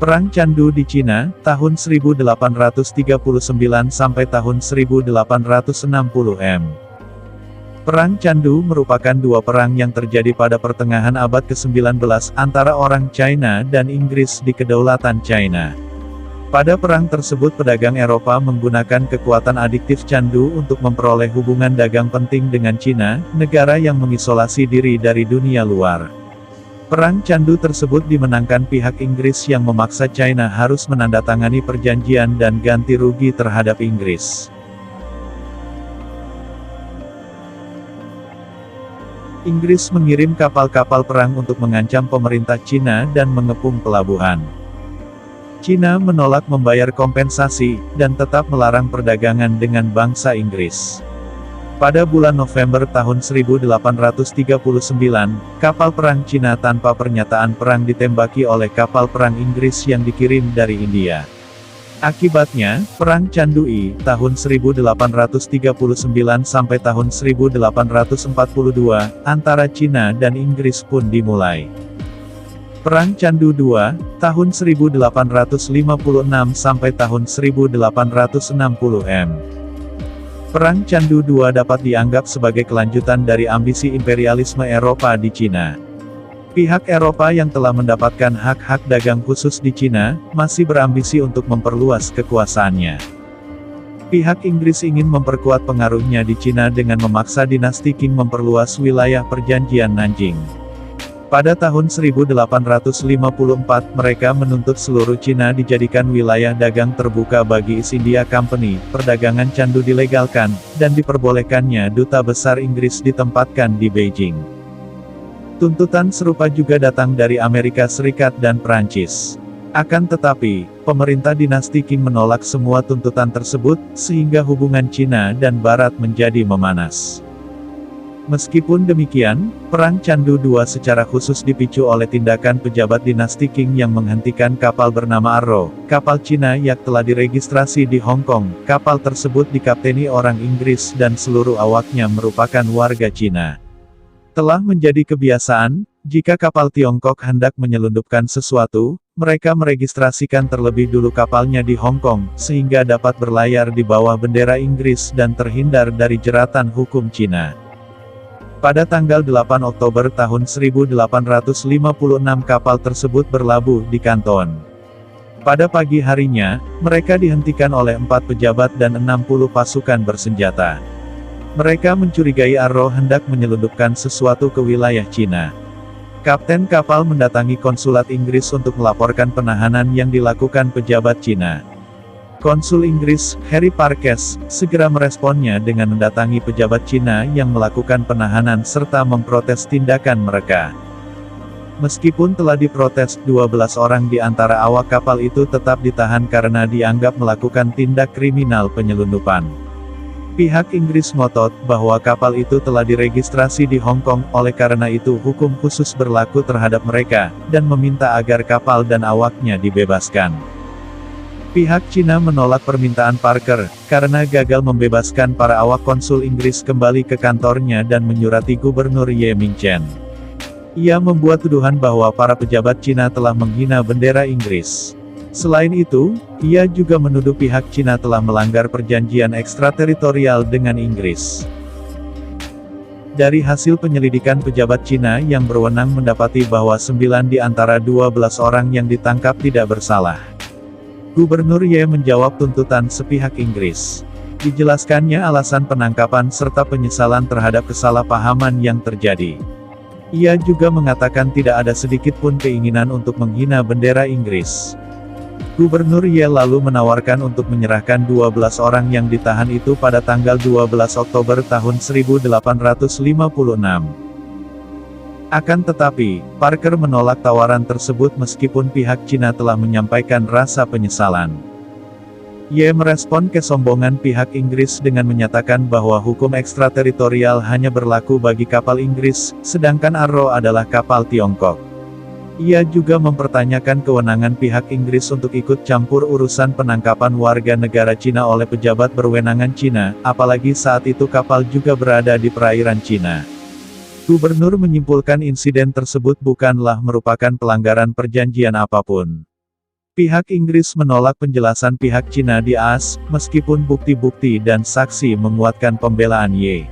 Perang Candu di Cina, tahun 1839 sampai tahun 1860 m. Perang Candu merupakan dua perang yang terjadi pada pertengahan abad ke-19 antara orang China dan Inggris di Kedaulatan China. Pada perang tersebut pedagang Eropa menggunakan kekuatan adiktif candu untuk memperoleh hubungan dagang penting dengan Cina, negara yang mengisolasi diri dari dunia luar. Perang candu tersebut dimenangkan pihak Inggris yang memaksa China harus menandatangani perjanjian dan ganti rugi terhadap Inggris. Inggris mengirim kapal-kapal perang untuk mengancam pemerintah Cina dan mengepung pelabuhan. Cina menolak membayar kompensasi, dan tetap melarang perdagangan dengan bangsa Inggris. Pada bulan November tahun 1839, kapal perang Cina tanpa pernyataan perang ditembaki oleh kapal perang Inggris yang dikirim dari India. Akibatnya, Perang Candu I, tahun 1839 sampai tahun 1842, antara Cina dan Inggris pun dimulai. Perang Candu II, tahun 1856 sampai tahun 1860 m. Perang Candu II dapat dianggap sebagai kelanjutan dari ambisi imperialisme Eropa di Cina. Pihak Eropa yang telah mendapatkan hak-hak dagang khusus di Cina, masih berambisi untuk memperluas kekuasaannya. Pihak Inggris ingin memperkuat pengaruhnya di Cina dengan memaksa dinasti Qing memperluas wilayah perjanjian Nanjing. Pada tahun 1854 mereka menuntut seluruh Cina dijadikan wilayah dagang terbuka bagi East India Company, perdagangan candu dilegalkan, dan diperbolehkannya duta besar Inggris ditempatkan di Beijing. Tuntutan serupa juga datang dari Amerika Serikat dan Prancis. Akan tetapi, pemerintah dinasti Qing menolak semua tuntutan tersebut, sehingga hubungan Cina dan Barat menjadi memanas. Meskipun demikian, Perang Candu II secara khusus dipicu oleh tindakan pejabat dinasti Qing yang menghentikan kapal bernama Arrow, kapal Cina yang telah diregistrasi di Hong Kong. Kapal tersebut dikapteni orang Inggris dan seluruh awaknya merupakan warga Cina. Telah menjadi kebiasaan, jika kapal Tiongkok hendak menyelundupkan sesuatu, mereka meregistrasikan terlebih dulu kapalnya di Hong Kong, sehingga dapat berlayar di bawah bendera Inggris dan terhindar dari jeratan hukum Cina. Pada tanggal 8 Oktober tahun 1856 kapal tersebut berlabuh di Kanton. Pada pagi harinya, mereka dihentikan oleh 4 pejabat dan 60 pasukan bersenjata. Mereka mencurigai Arrow hendak menyelundupkan sesuatu ke wilayah Cina. Kapten kapal mendatangi konsulat Inggris untuk melaporkan penahanan yang dilakukan pejabat Cina. Konsul Inggris, Harry Parkes, segera meresponnya dengan mendatangi pejabat Cina yang melakukan penahanan serta memprotes tindakan mereka. Meskipun telah diprotes, 12 orang di antara awak kapal itu tetap ditahan karena dianggap melakukan tindak kriminal penyelundupan. Pihak Inggris ngotot bahwa kapal itu telah diregistrasi di Hong Kong, oleh karena itu hukum khusus berlaku terhadap mereka, dan meminta agar kapal dan awaknya dibebaskan. Pihak Cina menolak permintaan Parker, karena gagal membebaskan para awak. Konsul Inggris kembali ke kantornya dan menyurati Gubernur Ye Mingchen. Ia membuat tuduhan bahwa para pejabat Cina telah menghina bendera Inggris. Selain itu, ia juga menuduh pihak Cina telah melanggar perjanjian ekstrateritorial dengan Inggris. Dari hasil penyelidikan pejabat Cina yang berwenang mendapati bahwa 9 di antara 12 orang yang ditangkap tidak bersalah. Gubernur Ye menjawab tuntutan sepihak Inggris. Dijelaskannya alasan penangkapan serta penyesalan terhadap kesalahpahaman yang terjadi. Ia juga mengatakan tidak ada sedikit pun keinginan untuk menghina bendera Inggris. Gubernur Ye lalu menawarkan untuk menyerahkan 12 orang yang ditahan itu pada tanggal 12 Oktober tahun 1856. Akan tetapi, Parker menolak tawaran tersebut meskipun pihak Cina telah menyampaikan rasa penyesalan. Ye merespon kesombongan pihak Inggris dengan menyatakan bahwa hukum ekstrateritorial hanya berlaku bagi kapal Inggris, sedangkan Arrow adalah kapal Tiongkok. Ia juga mempertanyakan kewenangan pihak Inggris untuk ikut campur urusan penangkapan warga negara Cina oleh pejabat berwenangan Cina, apalagi saat itu kapal juga berada di perairan Cina. Gubernur menyimpulkan insiden tersebut bukanlah merupakan pelanggaran perjanjian apapun. Pihak Inggris menolak penjelasan pihak Cina di AS, meskipun bukti-bukti dan saksi menguatkan pembelaan Ye.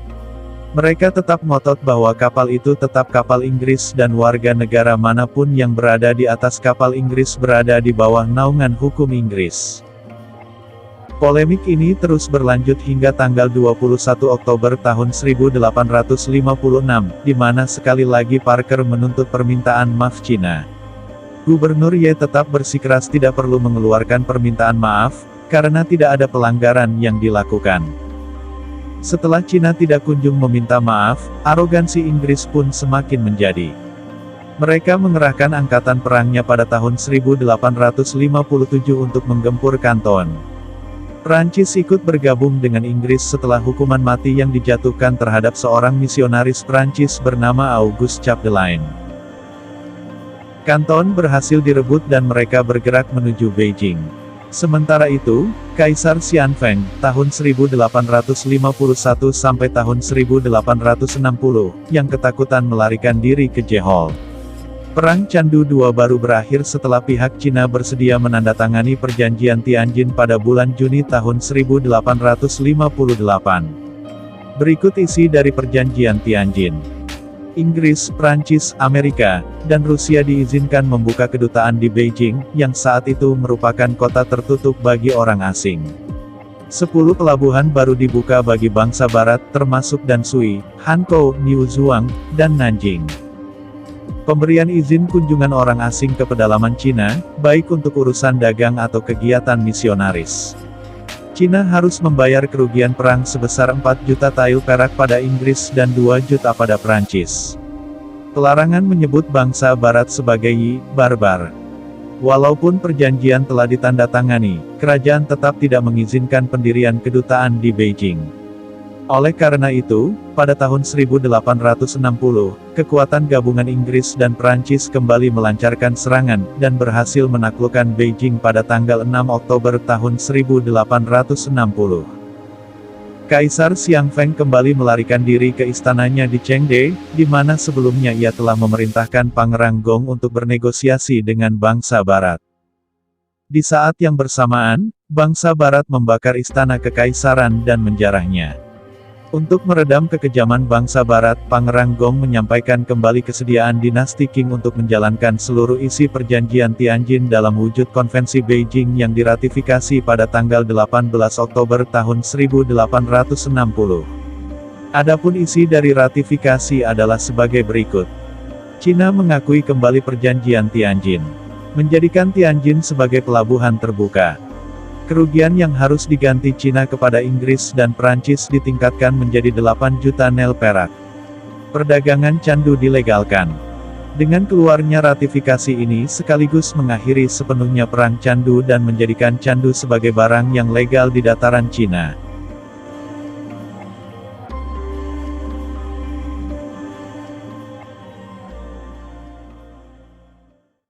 Mereka tetap ngotot bahwa kapal itu tetap kapal Inggris dan warga negara manapun yang berada di atas kapal Inggris berada di bawah naungan hukum Inggris. Polemik ini terus berlanjut hingga tanggal 21 Oktober tahun 1856, di mana sekali lagi Parker menuntut permintaan maaf Cina. Gubernur Ye tetap bersikeras tidak perlu mengeluarkan permintaan maaf, karena tidak ada pelanggaran yang dilakukan. Setelah Cina tidak kunjung meminta maaf, arogansi Inggris pun semakin menjadi. Mereka mengerahkan angkatan perangnya pada tahun 1857 untuk menggempur Kanton. Prancis ikut bergabung dengan Inggris setelah hukuman mati yang dijatuhkan terhadap seorang misionaris Prancis bernama Auguste Chapdelaine. Kanton berhasil direbut dan mereka bergerak menuju Beijing. Sementara itu, Kaisar Xianfeng, tahun 1851 sampai tahun 1860, yang ketakutan melarikan diri ke Jehol. Perang Candu II baru berakhir setelah pihak Cina bersedia menandatangani perjanjian Tianjin pada bulan Juni tahun 1858. Berikut isi dari perjanjian Tianjin. Inggris, Prancis, Amerika, dan Rusia diizinkan membuka kedutaan di Beijing, yang saat itu merupakan kota tertutup bagi orang asing. 10 pelabuhan baru dibuka bagi bangsa barat, termasuk Danshui, Hankou, New Zhuang, dan Nanjing. Pemberian izin kunjungan orang asing ke pedalaman Cina, baik untuk urusan dagang atau kegiatan misionaris. Cina harus membayar kerugian perang sebesar 4 juta tael perak pada Inggris dan 2 juta pada Prancis. Pelarangan menyebut bangsa barat sebagai barbar. Walaupun perjanjian telah ditandatangani, kerajaan tetap tidak mengizinkan pendirian kedutaan di Beijing. Oleh karena itu, pada tahun 1860, kekuatan gabungan Inggris dan Prancis kembali melancarkan serangan, dan berhasil menaklukkan Beijing pada tanggal 6 Oktober tahun 1860. Kaisar Xianfeng kembali melarikan diri ke istananya di Chengde, di mana sebelumnya ia telah memerintahkan Pangeran Gong untuk bernegosiasi dengan bangsa barat. Di saat yang bersamaan, bangsa barat membakar istana kekaisaran dan menjarahnya. Untuk meredam kekejaman bangsa barat, Pangeran Gong menyampaikan kembali kesediaan dinasti Qing untuk menjalankan seluruh isi perjanjian Tianjin dalam wujud konvensi Beijing yang diratifikasi pada tanggal 18 Oktober tahun 1860. Adapun isi dari ratifikasi adalah sebagai berikut. Cina mengakui kembali perjanjian Tianjin, menjadikan Tianjin sebagai pelabuhan terbuka. Kerugian yang harus diganti Cina kepada Inggris dan Prancis ditingkatkan menjadi 8 juta nel perak. Perdagangan candu dilegalkan. Dengan keluarnya ratifikasi ini sekaligus mengakhiri sepenuhnya perang candu dan menjadikan candu sebagai barang yang legal di dataran Cina.